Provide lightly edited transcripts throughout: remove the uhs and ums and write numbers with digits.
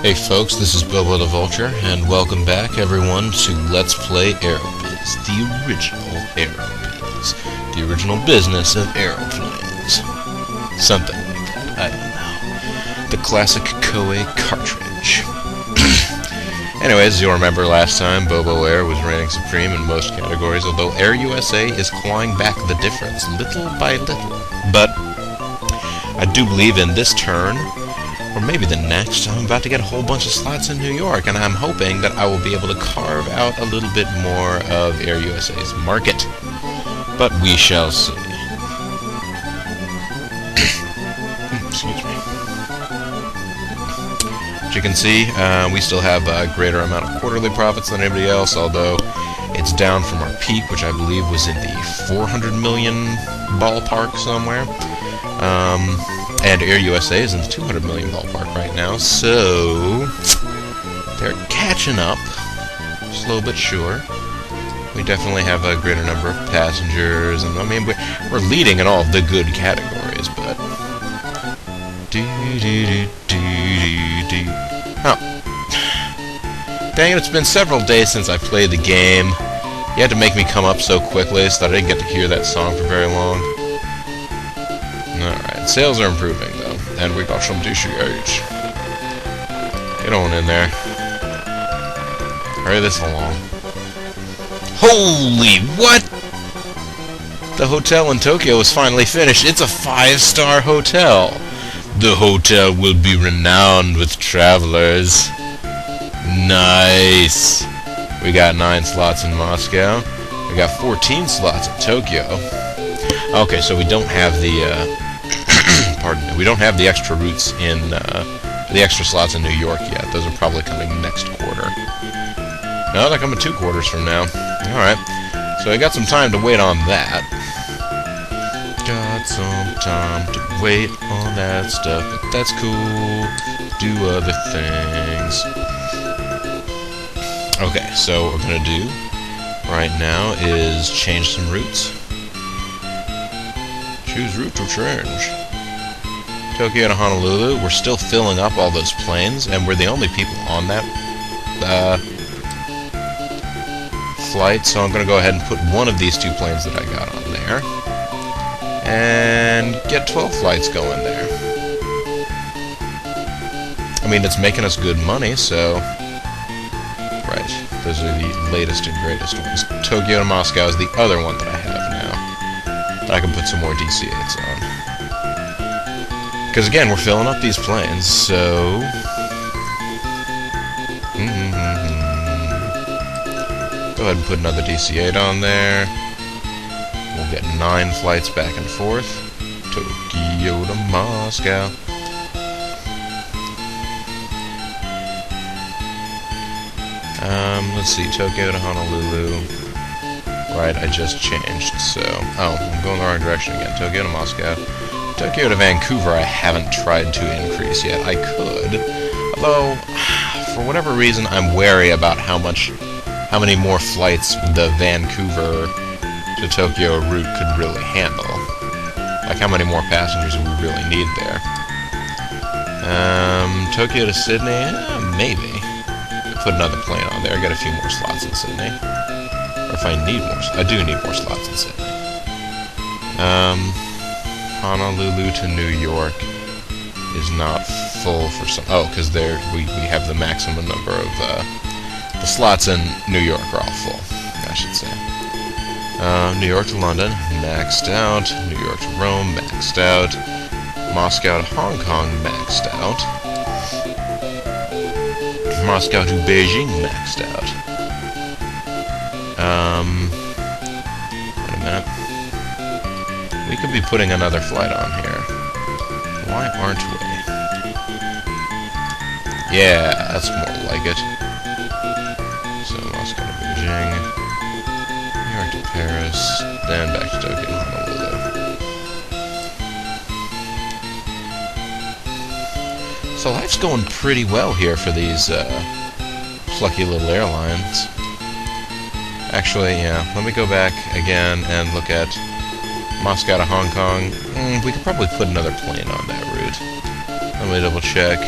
Hey folks, this is Bobo the Vulture, and welcome back everyone to Let's Play Aerobiz, the original Aerobiz, the original business of aeroplanes. Something like that, I don't know. The classic Koei cartridge. Anyways, as you'll remember last time, Bobo Air was reigning supreme in most categories, although AirUSA is clawing back the difference, little by little. But I do believe in this turn, or maybe the next, I'm about to get a whole bunch of slots in New York, and I'm hoping that I will be able to carve out a little bit more of AirUSA's market. But we shall see. Excuse me. As you can see, we still have a greater amount of quarterly profits than anybody else, although it's down from our peak, which I believe was in the 400 million ballpark somewhere. And AirUSA is in the 200 million ballpark right now, so they're catching up, slow but sure. We definitely have a greater number of passengers, and I mean we're leading in all of the good categories, but oh, dang it! It's been several days since I played the game. You had to make me come up so quickly, so that I didn't get to hear that song for very long. Alright, sales are improving, though, and we got some DCH. Get on in there. Hurry this along. Holy, what?! The hotel in Tokyo is finally finished. It's a 5-star hotel. The hotel will be renowned with travelers. Nice! We got 9 slots in Moscow. We got 14 slots in Tokyo. Okay, so we don't have the, pardon me, we don't have the extra routes in, the extra slots in New York yet. Those are probably coming next quarter. No, they're coming 2 quarters from now. Alright, so I got some time to wait on that. Got some time to wait on that stuff, but that's cool. Do other things. Okay, so what we're gonna do right now is change some routes. Choose route to change. Tokyo to Honolulu, we're still filling up all those planes, and we're the only people on that flight, so I'm going to go ahead and put one of these 2 planes that I got on there, and get 12 flights going there. I mean, it's making us good money, so... Right, those are the latest and greatest ones. Tokyo to Moscow is the other one that I have now, that I can put some more DC-8s on. Because again, we're filling up these planes, so... Go ahead and put another DC-8 on there. We'll get 9 flights back and forth. Tokyo to Moscow. Let's see, Tokyo to Honolulu. Right, I just changed, so... Oh, I'm going the wrong direction again. Tokyo to Moscow. Tokyo to Vancouver I haven't tried to increase yet. I could, although, for whatever reason, I'm wary about how many more flights the Vancouver to Tokyo route could really handle. Like, how many more passengers do we really need there? Tokyo to Sydney? Maybe. Put another plane on there, get a few more slots in Sydney. Or if I need more, I do need more slots in Sydney. Honolulu to New York is not full for some... Oh, because we have the maximum number of... the slots in New York are all full, I should say. New York to London, maxed out. New York to Rome, maxed out. Moscow to Hong Kong, maxed out. Moscow to Beijing, maxed out. Wait a minute. We could be putting another flight on here. Why aren't we? Yeah, that's more like it. So, Moscow to Beijing, New York to Paris, then back to Tokyo and Honolulu. So life's going pretty well here for these plucky little airlines. Actually, yeah, let me go back again and look at Moscow to Hong Kong. We could probably put another plane on that route. Let me double check.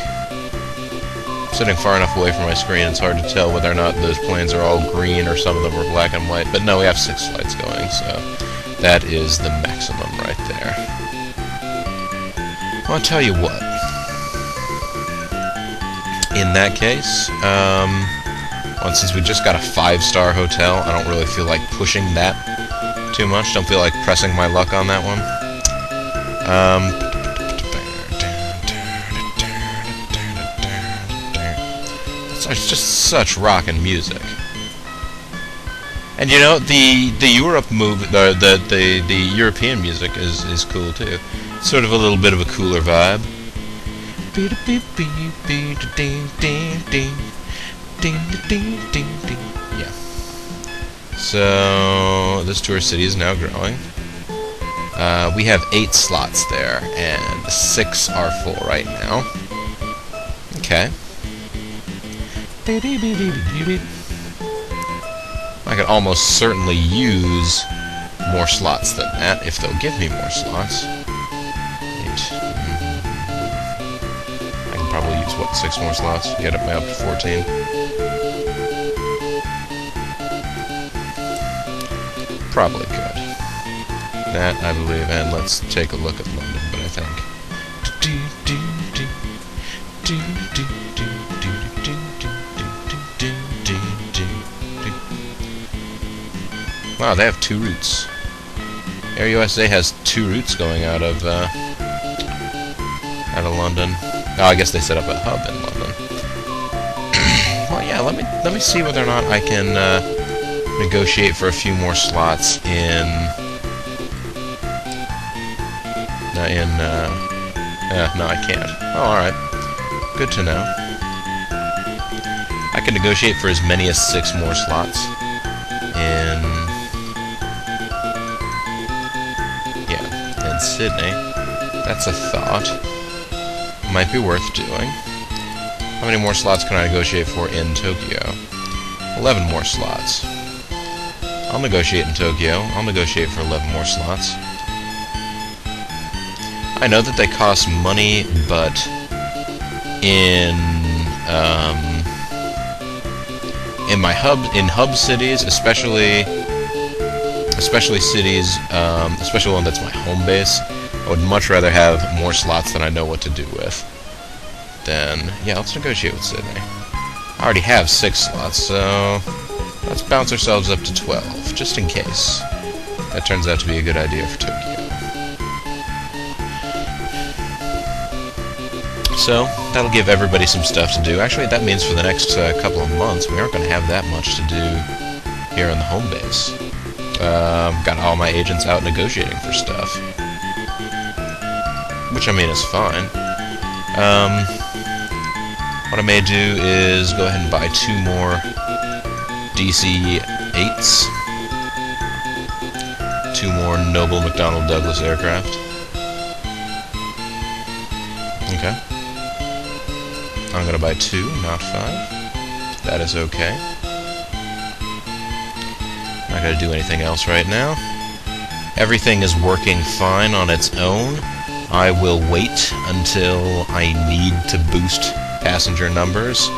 sitting far enough away from my screen, it's hard to tell whether or not those planes are all green or some of them are black and white. But no, we have 6 flights going, so that is the maximum right there. Well, I'll tell you what. In that case, well, since we just got a 5-star hotel, I don't really feel like pushing that too much. Don't feel like pressing my luck on that one. It's just such rockin' music. And you know, the Europe move, the European music is cool too. It's sort of a little bit of a cooler vibe. Yeah. So this tourist city is now growing. We have 8 slots there, and 6 are full right now. Okay. I could almost certainly use more slots than that, if they'll give me more slots. I can probably use, what, 6 more slots? Get me up to 14. Probably could. That, I believe, and let's take a look at London, but I think... Wow, they have 2 routes. AirUSA has 2 routes going out of London. Oh, I guess they set up a hub in London. Well, yeah, let me see whether or not I can negotiate for a few more slots in no, I can't. Oh, alright. Good to know. I can negotiate for as many as 6 more slots in Sydney. That's a thought. Might be worth doing. How many more slots can I negotiate for in Tokyo? 11 more slots. I'll negotiate in Tokyo. I'll negotiate for 11 more slots. I know that they cost money, but in my hub cities, especially cities, especially one that's my home base, I would much rather have more slots than I know what to do with. Then, yeah, let's negotiate with Sydney. I already have 6 slots, so let's bounce ourselves up to 12, just in case. That turns out to be a good idea for Tokyo. So, that'll give everybody some stuff to do. Actually, that means for the next couple of months, we aren't going to have that much to do here on the home base. Got all my agents out negotiating for stuff. Which, I mean, is fine. What I may do is go ahead and buy 2 more DC-8s. 2 more Noble McDonnell Douglas aircraft. Okay. I'm gonna buy 2, not 5. That is okay. Not gonna do anything else right now. Everything is working fine on its own. I will wait until I need to boost passenger numbers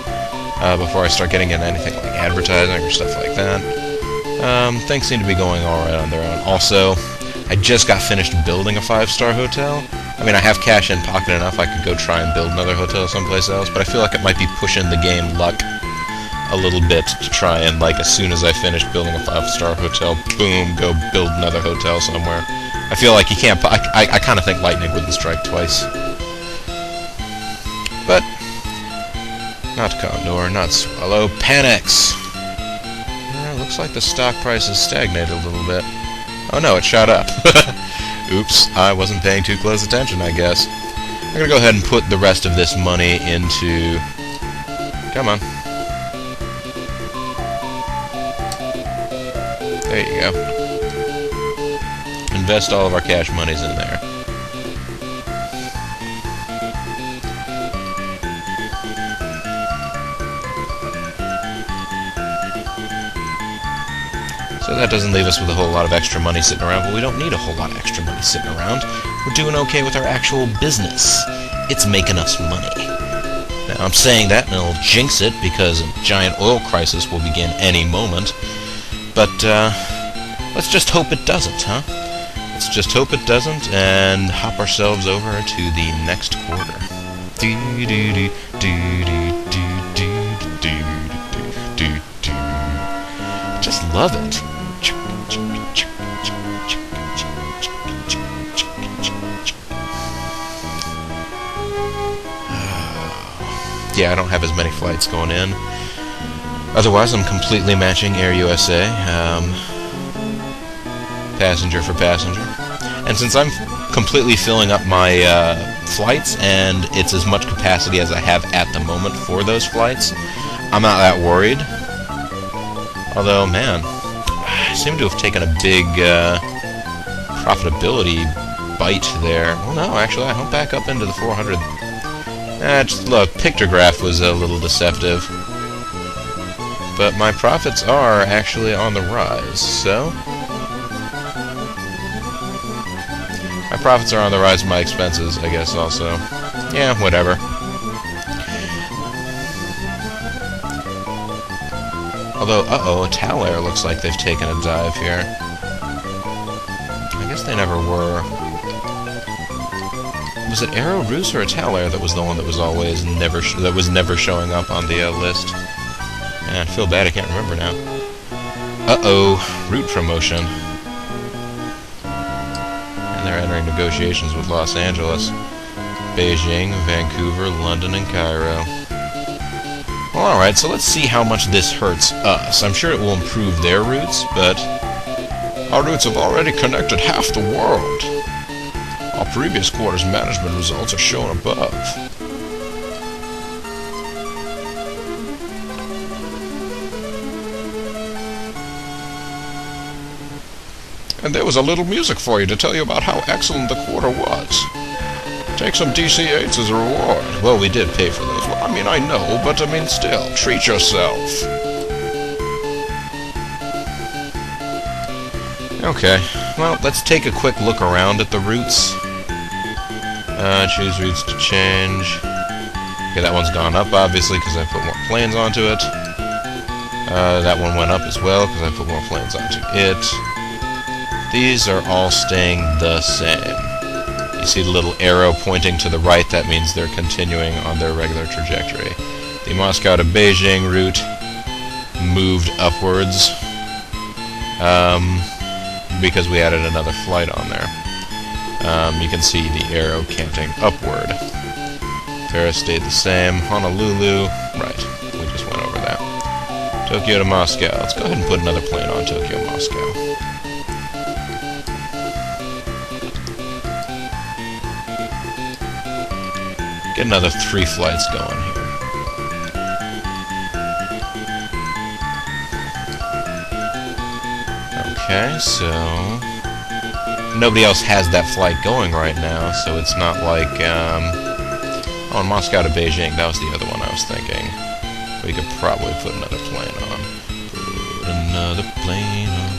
before I start getting into anything like advertising or stuff like that. Things seem to be going alright on their own. Also, I just got finished building a 5-star hotel. I mean, I have cash in pocket enough I could go try and build another hotel someplace else, but I feel like it might be pushing the game luck a little bit to try and, like, as soon as I finish building a 5-star hotel, boom, go build another hotel somewhere. I feel like you can't... I kind of think lightning wouldn't strike twice. But... not Condor, not Swallow. Panax! Yeah, looks like the stock price has stagnated a little bit. Oh no, it shot up. Oops, I wasn't paying too close attention, I guess. I'm gonna go ahead and put the rest of this money into... come on. There you go. Invest all of our cash monies in there. So that doesn't leave us with a whole lot of extra money sitting around, but we don't need a whole lot of extra money sitting around. We're doing okay with our actual business. It's making us money. Now, I'm saying that and it'll jinx it because a giant oil crisis will begin any moment. But, let's just hope it doesn't, huh? Let's just hope it doesn't and hop ourselves over to the next quarter. Just love it. Yeah, I don't have as many flights going in. Otherwise, I'm completely matching AirUSA, passenger for passenger. And since I'm completely filling up my flights, and it's as much capacity as I have at the moment for those flights, I'm not that worried. Although, man, I seem to have taken a big profitability bite there. Well, no, actually, I went back up into the 400. Look, pictograph was a little deceptive. But my profits are actually on the rise, so... my profits are on the rise, my expenses, I guess, also. Yeah, whatever. Although, uh-oh, Talair looks like they've taken a dive here. I guess they never were. Was it Aerobiz or Talair that was the one that was always never showing up on the list? Man, I feel bad, I can't remember now. Uh-oh, route promotion. And they're entering negotiations with Los Angeles, Beijing, Vancouver, London, and Cairo. Well, alright, so let's see how much this hurts us. I'm sure it will improve their routes, but our routes have already connected half the world. Our previous quarter's management results are shown above. And there was a little music for you to tell you about how excellent the quarter was. Take some DC-8s as a reward. Well, we did pay for those. Well, I mean, I know, but I mean, still, treat yourself. Okay, well, let's take a quick look around at the routes. Choose routes to change. Okay, that one's gone up, obviously, because I put more planes onto it. That one went up as well, because I put more planes onto it. These are all staying the same. You see the little arrow pointing to the right, that means they're continuing on their regular trajectory. The Moscow to Beijing route moved upwards because we added another flight on there. You can see the arrow canting upward. Paris stayed the same. Honolulu, right, we just went over that. Tokyo to Moscow. Let's go ahead and put another plane on Tokyo, Moscow. Get another 3 flights going here. Okay, so... nobody else has that flight going right now, so it's not like, oh, Moscow to Beijing, that was the other one I was thinking. We could probably put another plane on. Put another plane on.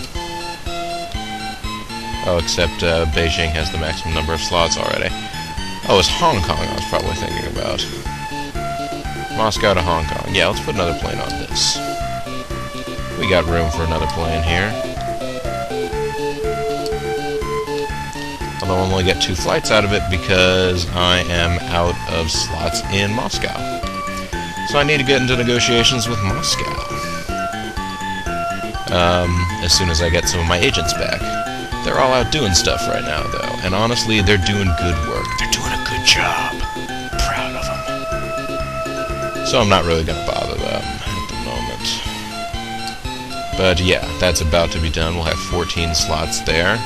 Oh, except Beijing has the maximum number of slots already. Oh, it's Hong Kong I was probably thinking about. Moscow to Hong Kong. Yeah, let's put another plane on this. We got room for another plane here. Although I'll only get 2 flights out of it because I am out of slots in Moscow. So I need to get into negotiations with Moscow. As soon as I get some of my agents back. They're all out doing stuff right now, though. And honestly, they're doing good work. They're doing a good job. Proud of them. So I'm not really going to bother them at the moment. But yeah, that's about to be done. We'll have 14 slots there.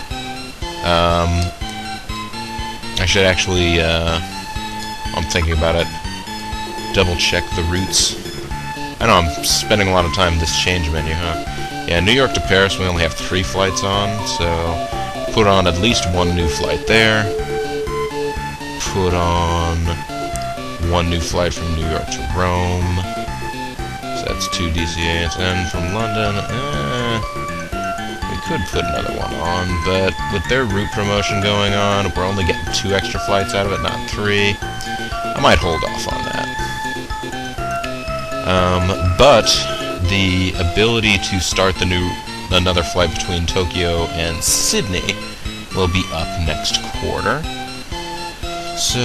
I should actually, I'm thinking about it, double check the routes. I know I'm spending a lot of time in this change menu, huh? Yeah, New York to Paris we only have 3 flights on, so put on at least 1 new flight there. Put on 1 new flight from New York to Rome. So that's 2 DC-8s, and from London, we could put another one on, but with their route promotion going on, we're only getting 2 extra flights out of it, not 3. I might hold off on that. But the ability to start another flight between Tokyo and Sydney will be up next quarter. So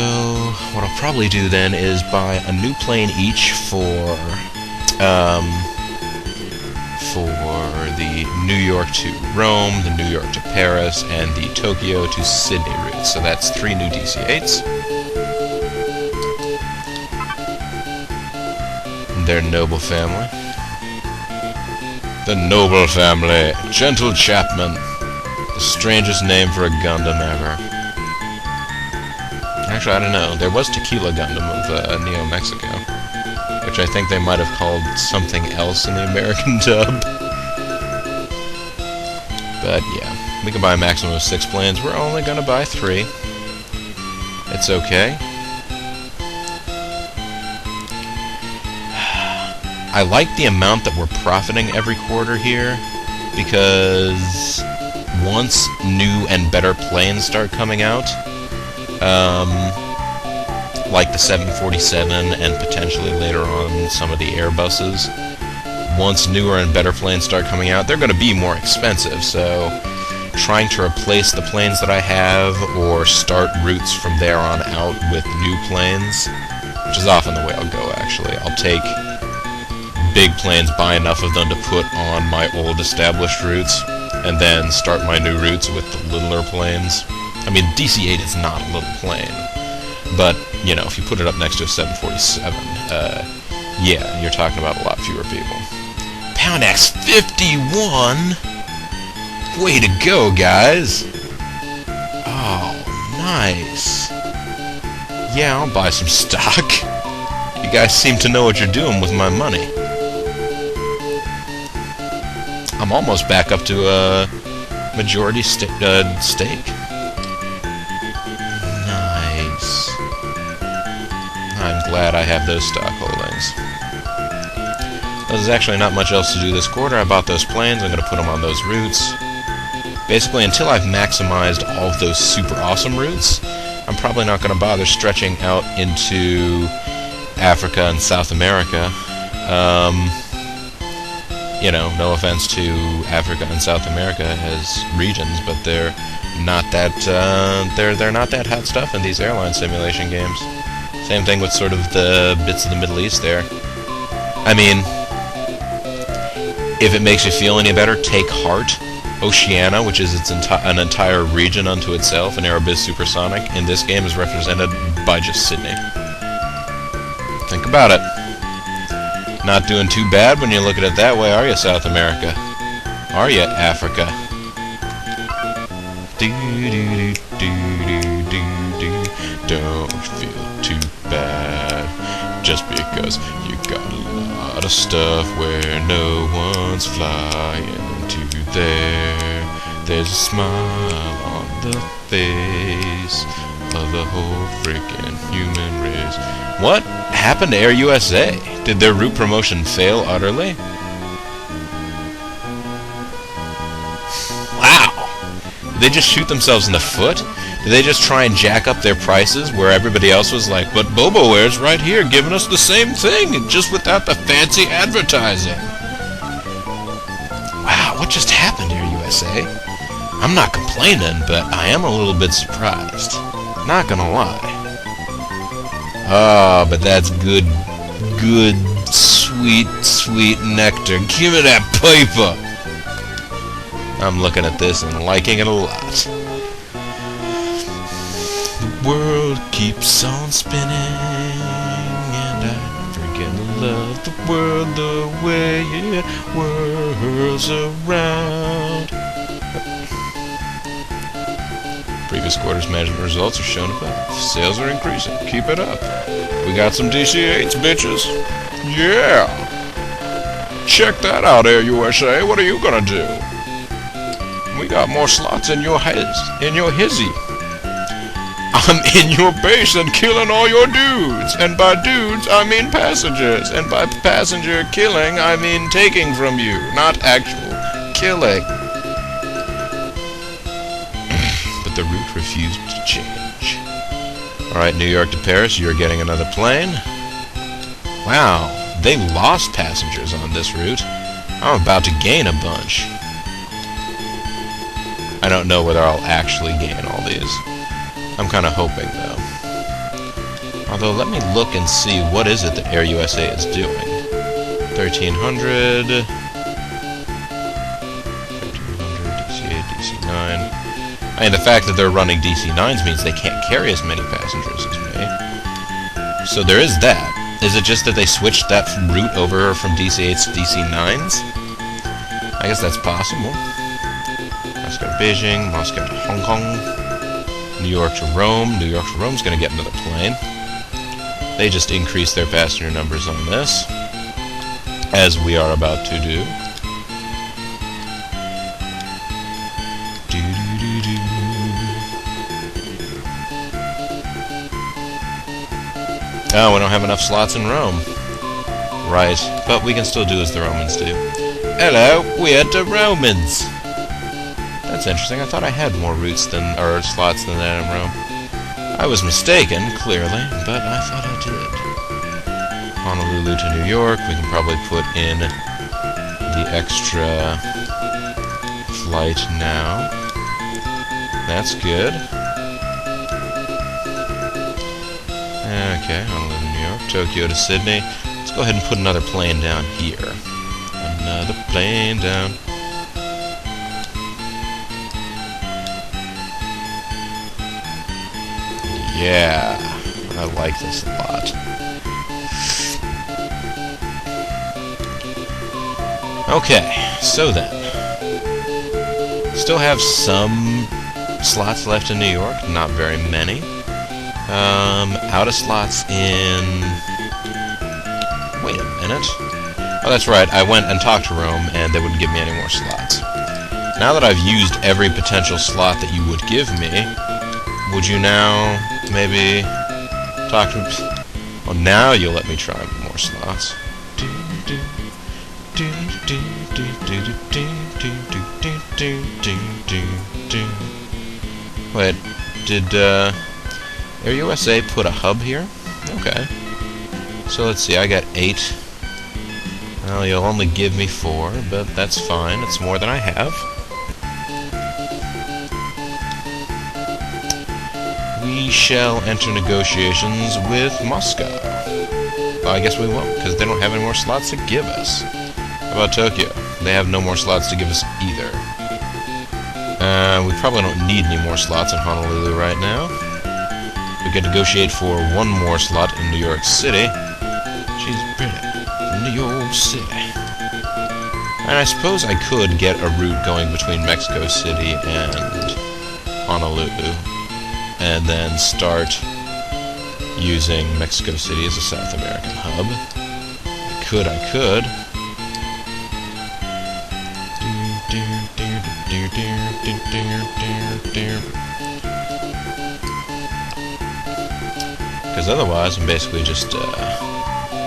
what I'll probably do then is buy a new plane each for the New York to Rome, the New York to Paris, and the Tokyo to Sydney route. So that's 3 new DC-8s. Their noble family. The noble family. Gentle Chapman. The strangest name for a Gundam ever. Actually, I don't know. There was Tequila Gundam of Neo Mexico, which I think they might have called something else in the American dub. But yeah, we can buy a maximum of 6 planes. We're only gonna buy 3. It's okay. I like the amount that we're profiting every quarter here, because once new and better planes start coming out, like the 747 and potentially later on some of the Airbuses, once newer and better planes start coming out, they're going to be more expensive, so trying to replace the planes that I have or start routes from there on out with new planes, which is often the way I'll go, actually. I'll take big planes, buy enough of them to put on my old established routes, and then start my new routes with the littler planes. I mean, DC-8 is not a little plane, but, you know, if you put it up next to a 747, yeah, you're talking about a lot fewer people. Pound X51! Way to go, guys! Oh, nice. Yeah, I'll buy some stock. You guys seem to know what you're doing with my money. I'm almost back up to a majority stake. Nice. I'm glad I have those stock holdings. There's actually not much else to do this quarter. I bought those planes. I'm going to put them on those routes. Basically, until I've maximized all of those super awesome routes, I'm probably not going to bother stretching out into Africa and South America. You know, no offense to Africa and South America as regions, but they're not that they're not that hot stuff in these airline simulation games. Same thing with sort of the bits of the Middle East there. I mean, if it makes you feel any better, take heart. Oceania, which is an entire region unto itself, an Aerobiz supersonic, in this game is represented by just Sydney. Think about it. Not doing too bad when you look at it that way, are you, South America? Are you, Africa? Don't feel too bad just because you got a lot of stuff where no one's flying to there. There's a smile on the face of the whole freaking human race. What happened to AirUSA? Did their route promotion fail utterly? Wow! Did they just shoot themselves in the foot? Did they just try and jack up their prices where everybody else was like, but BoboWare's right here giving us the same thing, just without the fancy advertising? Wow, what just happened, AirUSA? I'm not complaining, but I am a little bit surprised. Not gonna lie. Ah, but that's good, sweet nectar. Give me that paper! I'm looking at this and liking it a lot. The world keeps on spinning, and I freaking love the world the way it whirls around. Previous quarter's management results are shown above. Sales are increasing. Keep it up. We got some DC-8s, bitches. Yeah! Check that out, AirUSA. What are you gonna do? We got more slots in your hizzy. I'm in your base and killing all your dudes. And by dudes, I mean passengers. And by passenger killing, I mean taking from you, not actual killing. But the route refused to change. Alright, New York to Paris, you're getting another plane. Wow, they lost passengers on this route. I'm about to gain a bunch. I don't know whether I'll actually gain all these. I'm kind of hoping, though. Although, let me look and see what is it that AirUSA is doing. 1300... 1300, DC-8, DC-9... I mean, the fact that they're running DC-9s means they can't carry as many passengers as me. So there is that. Is it just that they switched that route over from DC-8s to DC-9s? I guess that's possible. Moscow to Beijing, Moscow to Hong Kong, New York to Rome. New York to Rome's going to get another plane. They just increased their passenger numbers on this, as we are about to do. Oh, we don't have enough slots in Rome. Right, but we can still do as the Romans do. Hello, we're the Romans! That's interesting. I thought I had more routes than, or slots than that in Rome. I was mistaken, clearly, but I thought I did. Honolulu to New York. We can probably put in the extra flight now. That's good. Okay, Honolulu to New York. Tokyo to Sydney. Let's go ahead and put another plane down here. Another plane down. Yeah, I like this a lot. Okay, so then. Still have some slots left in New York, not very many. Out of slots in... Wait a minute. Oh, that's right, I went and talked to Rome, and they wouldn't give me any more slots. Now that I've used every potential slot that you would give me, would you now maybe talk to me? Well, now you'll let me try more slots. Wait, did AirUSA put a hub here? Okay. So let's see, I got 8. Well, you'll only give me 4, but that's fine. It's more than I have. We shall enter negotiations with Moscow. Well, I guess we won't, because they don't have any more slots to give us. How about Tokyo? They have no more slots to give us either. We probably don't need any more slots in Honolulu right now. We could negotiate for 1 more slot in New York City. She's pretty. New York City. And I suppose I could get a route going between Mexico City and Honolulu, and then start using Mexico City as a South American hub. I could. Because otherwise I'm basically just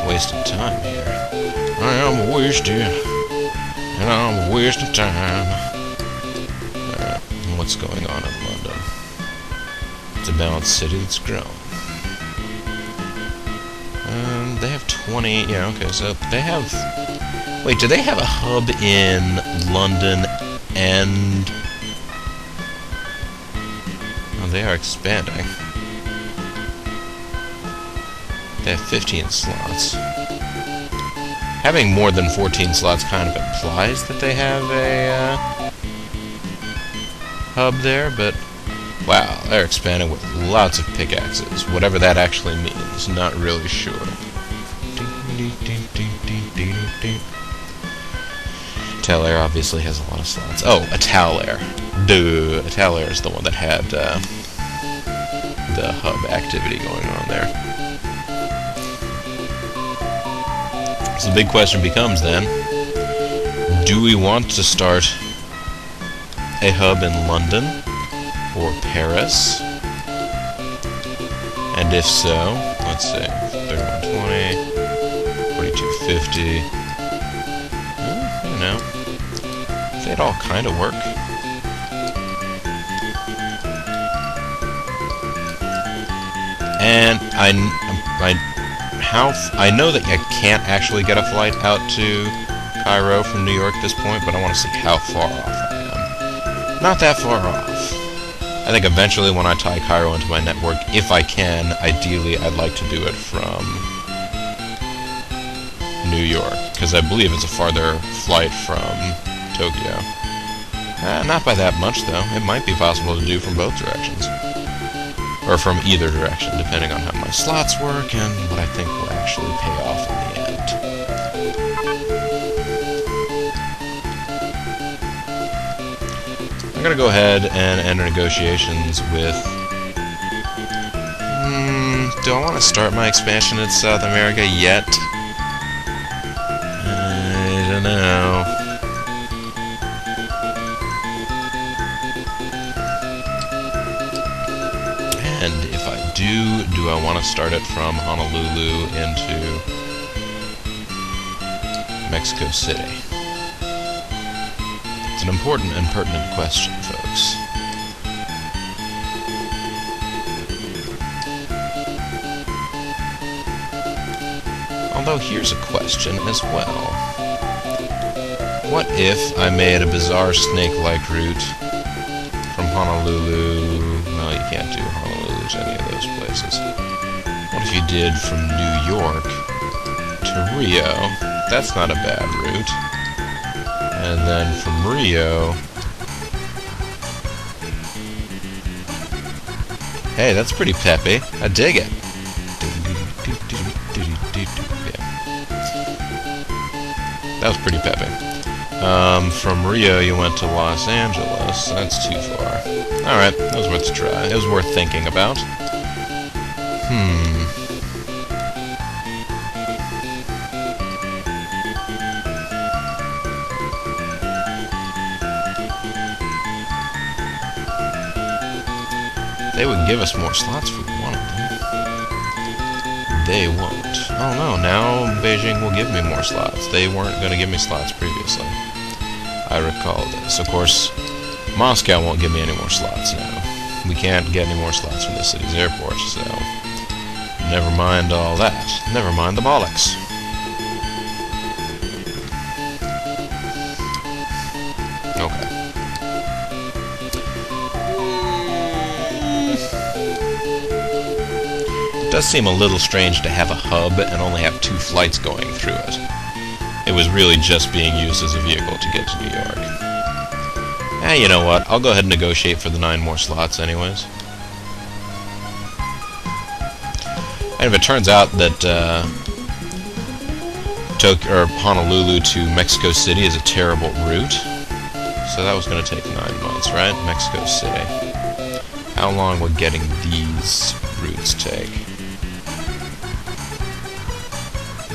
wasting time here. I am wasting, and I'm wasting time. What's going on in London? It's a balanced city that's growing. They have 20... Yeah, okay, so they have... Wait, do they have a hub in London and... Oh, they are expanding. They have 15 slots. Having more than 14 slots kind of implies that they have a hub there, but wow, they're expanding with lots of pickaxes. Whatever that actually means, not really sure. Ital obviously has a lot of slots. Oh, Ital. Duh, Ital is the one that had the hub activity going on there. So the big question becomes then, do we want to start a hub in London or Paris? And if so, let's see, 3120, 4250, you know, they'd all kind of work. And I I know that I can't actually get a flight out to Cairo from New York at this point, but I want to see how far off I am. Not that far off. I think eventually when I tie Cairo into my network, if I can, ideally I'd like to do it from New York, because I believe it's a farther flight from Tokyo. Not by that much, though. It might be possible to do from both directions. Or from either direction, depending on how my slots work and what I think will actually pay off in the end. I'm gonna go ahead and enter negotiations with... do I want to start my expansion in South America yet? I don't know. And if I do I want to start it from Honolulu into Mexico City? It's an important and pertinent question, folks. Although here's a question as well. What if I made a bizarre snake-like route from Honolulu? Well, you can't do Honolulu to any of those places. What if you did from New York to Rio? That's not a bad route. And then from Rio... Hey, that's pretty peppy. I dig it. That was pretty peppy. From Rio, you went to Los Angeles. That's too far. Alright, that was worth a try. It was worth thinking about. They would give us more slots if we wanted them. They won't. Oh no, now Beijing will give me more slots. They weren't going to give me slots previously. I recall this. Of course, Moscow won't give me any more slots now. We can't get any more slots from the city's airport, so... Never mind all that. Never mind the bollocks. Okay. It does seem a little strange to have a hub and only have 2 flights going through it. It was really just being used as a vehicle to get to New York. You know what? I'll go ahead and negotiate for the 9 more slots anyways. And if it turns out that Honolulu to Mexico City is a terrible route, so that was going to take 9 months, right? Mexico City. How long would getting these routes take?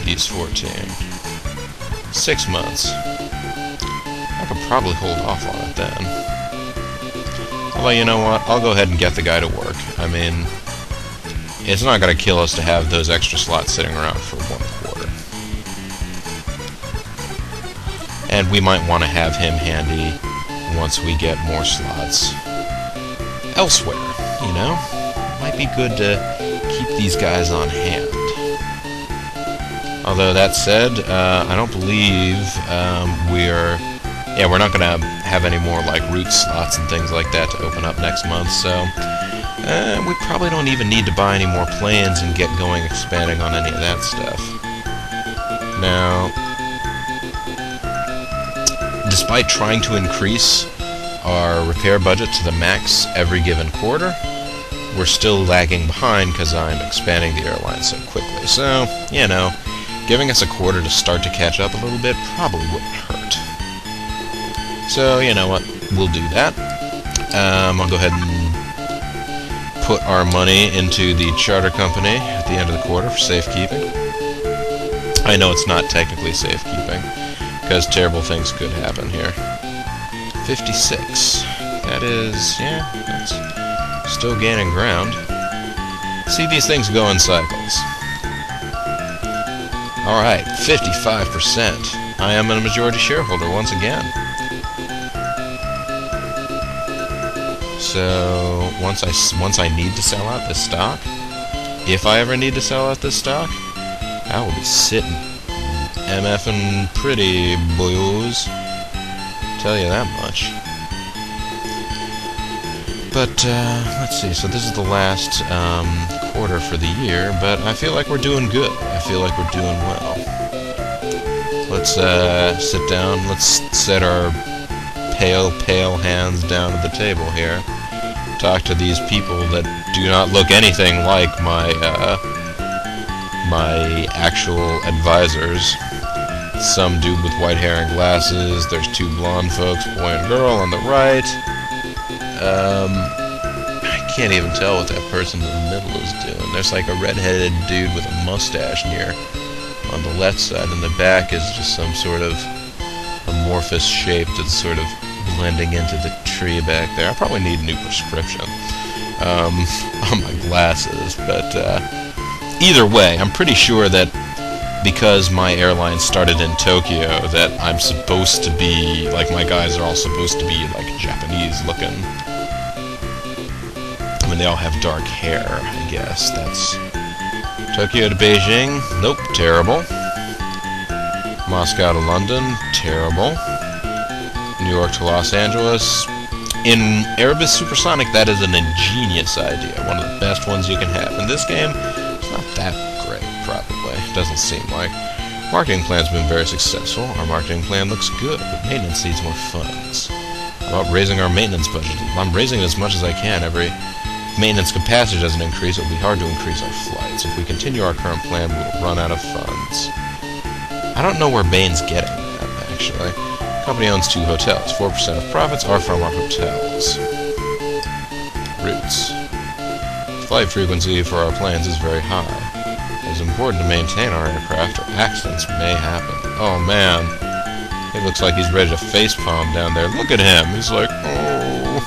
These 14. 6 months. I could probably hold off on it then. Although, you know what? I'll go ahead and get the guy to work. I mean, it's not going to kill us to have those extra slots sitting around for 1/4. And we might want to have him handy once we get more slots elsewhere, you know? Might be good to keep these guys on hand. Although that said, I don't believe we're not going to have any more like route slots and things like that to open up next month, so we probably don't even need to buy any more planes and get going expanding on any of that stuff. Now, despite trying to increase our repair budget to the max every given quarter, we're still lagging behind because I'm expanding the airline so quickly. So, you know, giving us a quarter to start to catch up a little bit probably wouldn't hurt. So, you know what, we'll do that. I'll go ahead and put our money into the charter company at the end of the quarter for safekeeping. I know it's not technically safekeeping, because terrible things could happen here. 56. That is, yeah, that's still gaining ground. See, these things go in cycles. Alright, 55%. I am a majority shareholder once again. So, once I need to sell out this stock, if I ever need to sell out this stock, I will be sitting MFing pretty, boys. Tell you that much. But, let's see, so this is the last, quarter for the year, but I feel like we're doing good. I feel like we're doing well. Let's, sit down, let's set our pale hands down at the table here. Talk to these people that do not look anything like my actual advisors. Some dude with white hair and glasses, there's two blonde folks, boy and girl on the right. I can't even tell what that person in the middle is doing. There's like a red-headed dude with a mustache near on the left side, and the back is just some sort of amorphous shape that's sort of blending into the tree back there. I probably need a new prescription on my glasses, but either way, I'm pretty sure that because my airline started in Tokyo, that I'm supposed to be, like, my guys are all supposed to be, like, Japanese looking. I mean, they all have dark hair, I guess. That's Tokyo to Beijing. Nope, terrible. Moscow to London. Terrible. New York to Los Angeles. In Aerobiz Supersonic, that is an ingenious idea. One of the best ones you can have. In this game, it's not that great, probably. Doesn't seem like. Marketing plan's been very successful. Our marketing plan looks good, but maintenance needs more funds. About raising our maintenance budget. I'm raising it as much as I can. Every maintenance capacity doesn't increase, it'll be hard to increase our flights. If we continue our current plan, we will run out of funds. I don't know where Bain's getting that, actually. The company owns 2 hotels. 4% of profits are from our hotels. Routes. Flight frequency for our planes is very high. It is important to maintain our aircraft, or accidents may happen. Oh, man. It looks like he's ready to facepalm down there. Look at him. He's like, oh,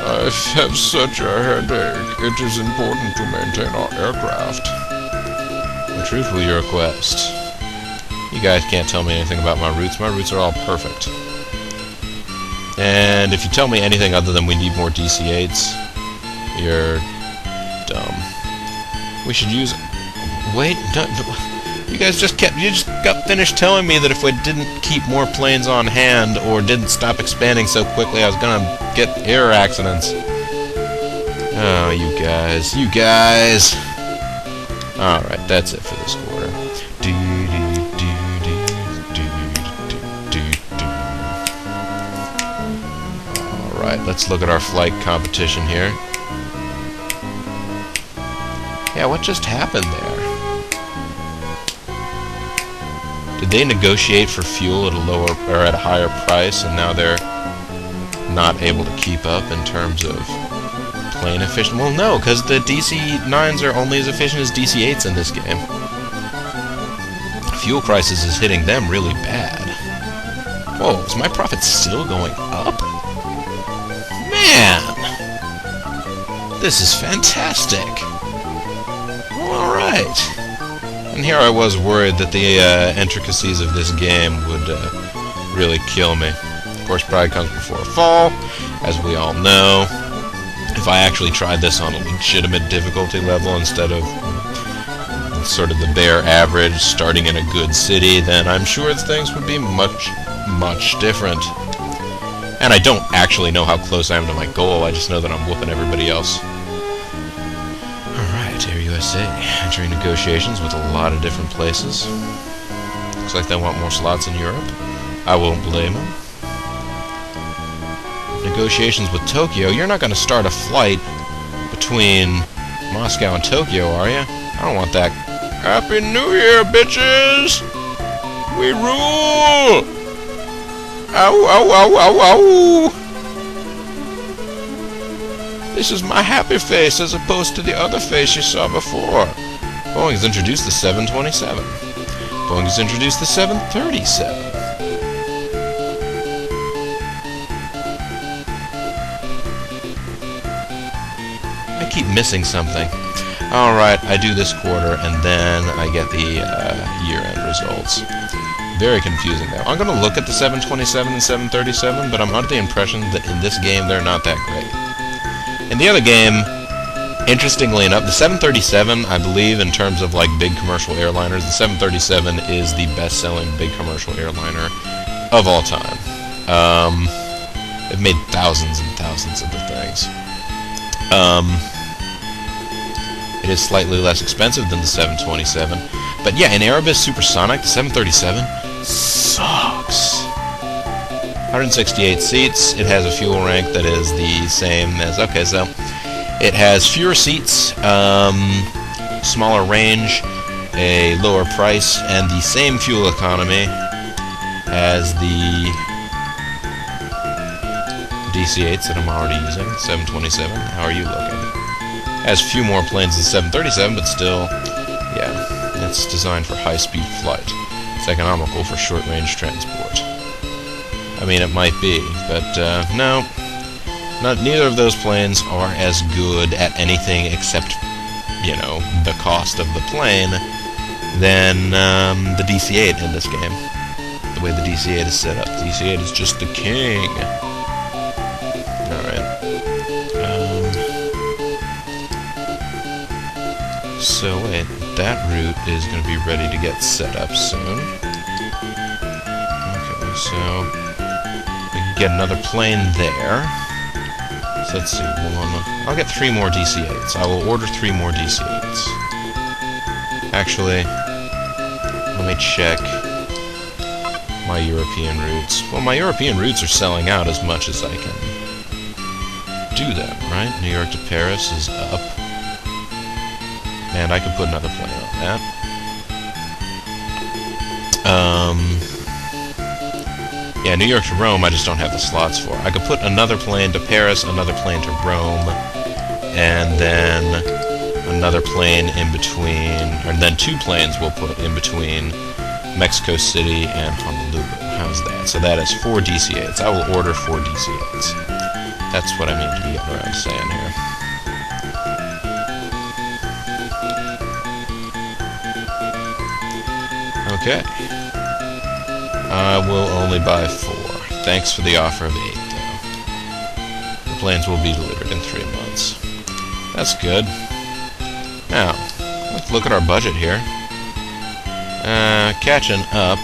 I have such a headache. It is important to maintain our aircraft. A truthfully request. You guys can't tell me anything about my routes. My routes are all perfect. And if you tell me anything other than we need more DC-8s, you're dumb. We should use... Wait, you guys just got finished telling me that if we didn't keep more planes on hand or didn't stop expanding so quickly, I was gonna get air accidents. Oh, you guys. Alright, that's it for this quarter. Alright, let's look at our flight competition here. Yeah, what just happened there? Did they negotiate for fuel at a lower or at a higher price, and now they're not able to keep up in terms of plane efficiency? Well, no, because the DC-9s are only as efficient as DC-8s in this game. Fuel crisis is hitting them really bad. Whoa, is my profit still going up? Man! This is fantastic! Alright. And here I was worried that the intricacies of this game would really kill me. Of course, pride comes before a fall, as we all know. If I actually tried this on a legitimate difficulty level instead of sort of the bare average, starting in a good city, then I'm sure things would be much, much different. And I don't actually know how close I am to my goal, I just know that I'm whooping everybody else. AirUSA, entering negotiations with a lot of different places. Looks like they want more slots in Europe. I won't blame them. Negotiations with Tokyo. You're not going to start a flight between Moscow and Tokyo, are you? I don't want that. Happy New Year, bitches! We rule! Ow, ow, ow, ow, ow! This is my happy face as opposed to the other face you saw before. Boeing has introduced the 727. Boeing has introduced the 737. I keep missing something. Alright, I do this quarter, and then I get the year-end results. Very confusing, though. I'm going to look at the 727 and 737, but I'm under the impression that in this game they're not that great. In the other game, Interestingly enough, the 737, I believe, in terms of like big commercial airliners, the 737 is the best-selling big commercial airliner of all time. They've made thousands and thousands of the things. It is slightly less expensive than the 727, but yeah, in Aerobiz Supersonic, the 737 sucks. 168 seats. It has a fuel rank that is the same as. Okay, so it has fewer seats, smaller range, a lower price, and the same fuel economy as the DC-8s that I'm already using, 727. How are you looking? Has few more planes than 737, but still, yeah, it's designed for high-speed flight. It's economical for short-range transport. I mean, it might be, but no. Neither of those planes are as good at anything except, you know, the cost of the plane than the DC-8 in this game. The way the DC-8 is set up. The DC-8 is just the king. Alright. So wait, that route is going to be ready to get set up soon. Okay, so we can get another plane there. So let's see, I'll get 3 more DC-8s. I will order 3 more DC-8s. Actually, let me check my European routes. Well, my European routes are selling out as much as I can do them, right? New York to Paris is up. And I can put another plane on that. Yeah, New York to Rome, I just don't have the slots for. I could put another plane to Paris, another plane to Rome, and then another plane in between, and then 2 planes we'll put in between Mexico City and Honolulu. How's that? So that is 4 DC-8s. I will order 4 DC-8s. That's what I mean to be getting around to saying here. Okay. I will only buy 4. Thanks for the offer of 8, though. The planes will be delivered in 3 months. That's good. Now, let's look at our budget here. Catching up.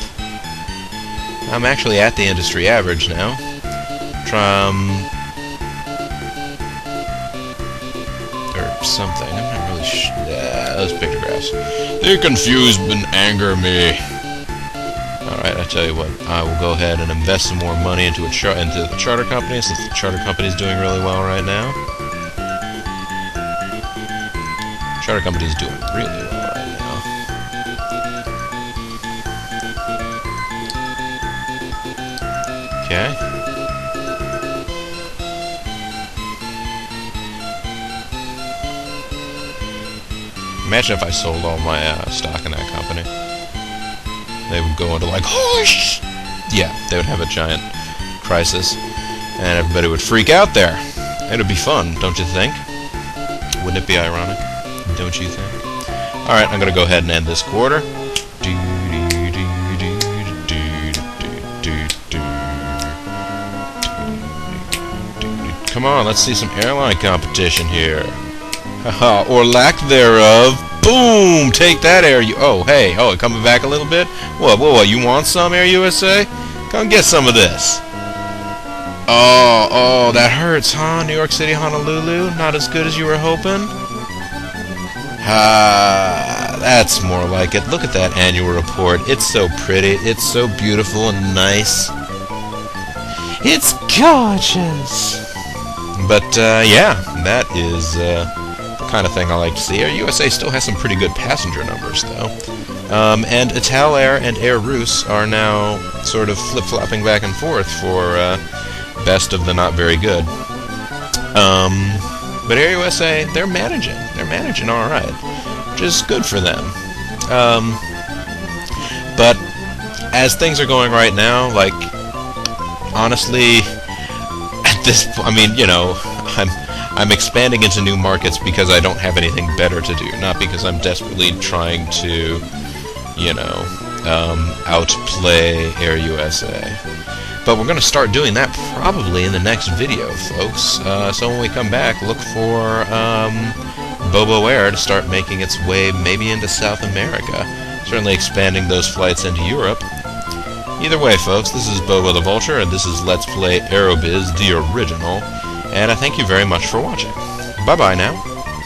I'm actually at the industry average now. Or something. I'm not really sure. Those pictographs. They confuse and anger me. Alright, I tell you what. I will go ahead and invest some more money into the charter company, since the charter company is doing really well right now. Charter company is doing really well right now. Okay. Imagine if I sold all my stock in that company. They would go into like, holy sh... Yeah, they would have a giant crisis, and everybody would freak out there. It would be fun, don't you think? Wouldn't it be ironic? Don't you think? Alright, I'm gonna go ahead and end this quarter. Come on, let's see some airline competition here. Haha, or lack thereof. Boom! Take that, Oh, hey. Oh, coming back a little bit? What, you want some, AirUSA? Come get some of this. Oh, that hurts, huh? New York City, Honolulu? Not as good as you were hoping? That's more like it. Look at that annual report. It's so pretty. It's so beautiful and nice. It's gorgeous! But, yeah, that is, the kind of thing I like to see. AirUSA still has some pretty good passenger numbers, though. And Italair and AirUSA are now sort of flip-flopping back and forth for, best of the not very good. But AirUSA, they're managing. They're managing alright, which is good for them. But as things are going right now, like, honestly, at this point, I mean, you know, I'm expanding into new markets because I don't have anything better to do, not because I'm desperately trying to, you know, outplay AirUSA. But we're going to start doing that probably in the next video, folks. So when we come back, look for Bobo Air to start making its way maybe into South America, certainly expanding those flights into Europe. Either way, folks, this is Bobo the Vulture, and this is Let's Play Aerobiz, the original, and I thank you very much for watching. Bye-bye now.